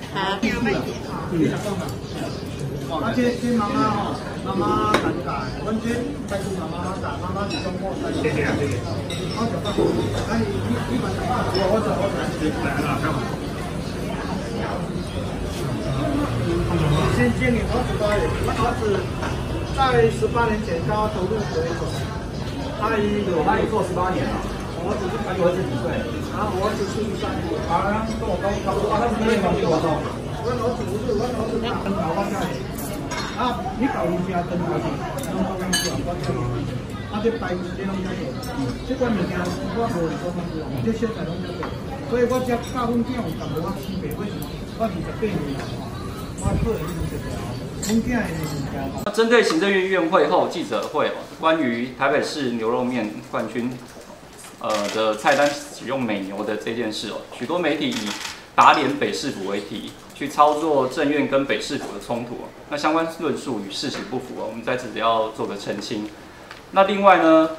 好。这妈妈吼，妈妈难打，阮这再是妈妈打，妈妈是中国在。谢谢。好，就到。那你买什么？我来了，干嘛？先建议我18年，我儿子在18年前刚投入国中，他已做18年了。我儿子他儿子几岁？啊，我儿子43岁。啊，跟我差不多，他是比我高。我儿子不是，我儿子大，很好，我家里。啊，你搞人家灯泡去，拢做工做，我叫你。啊，这牌子这拢在做，这款物件我无是做工做，这小菜拢在做，所以我只教阮囝有淡薄仔区别。为什么？我28年了，我个人是这样。针对行政院院会后记者会关于台北市牛肉面冠军的菜单使用美牛的这件事许多媒体以打脸北市府为题，去操作政院跟北市府的冲突那相关论述与事实不符我们在此要做个澄清。那另外呢，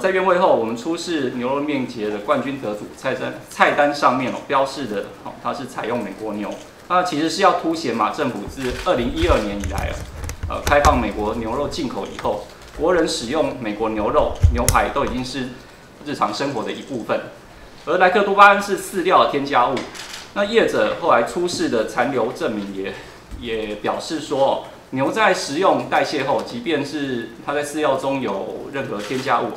在院会后，我们出示牛肉面节的冠军得主菜单上面标示的它是采用美国牛。那其实是要凸显马政府自2012年以来开放美国牛肉进口以后，国人使用美国牛肉、牛排都已经是日常生活的一部分。而莱克多巴胺是饲料的添加物，那业者后来出示的残留证明也表示说，牛在食用代谢后，即便是它在饲料中有任何添加物，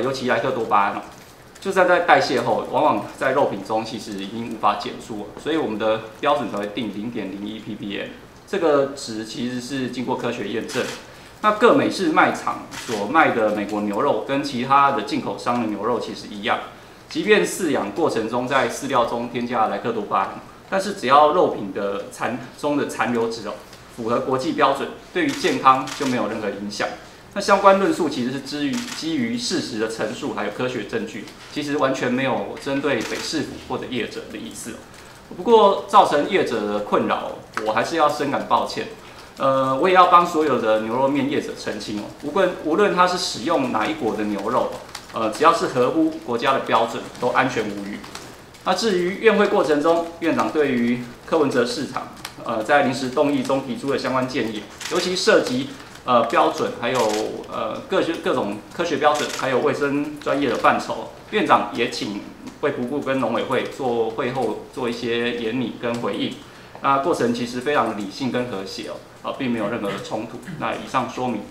尤其莱克多巴胺就算在代谢后，往往在肉品中其实已经无法减数，所以我们的标准才会定0.01 ppm， 这个值其实是经过科学验证。那各美式卖场所卖的美国牛肉跟其他的进口商的牛肉其实一样，即便饲养过程中在饲料中添加莱克多巴胺，但是只要肉品的中的残留值符合国际标准，对于健康就没有任何影响。那相关论述其实是基于事实的陈述，还有科学证据，其实完全没有针对北市府或者业者的意思。不过造成业者的困扰，我还是要深感抱歉。我也要帮所有的牛肉面业者澄清无论他是使用哪一国的牛肉，只要是合乎国家的标准，都安全无虞。那至于院会过程中，院长对于柯文哲市长在临时动议中提出的相关建议，尤其涉及标准，还有各种科学标准，还有卫生专业的范畴，院长也请卫福部跟农委会会后做一些研拟跟回应。那过程其实非常的理性跟和谐并没有任何的冲突。那以上说明。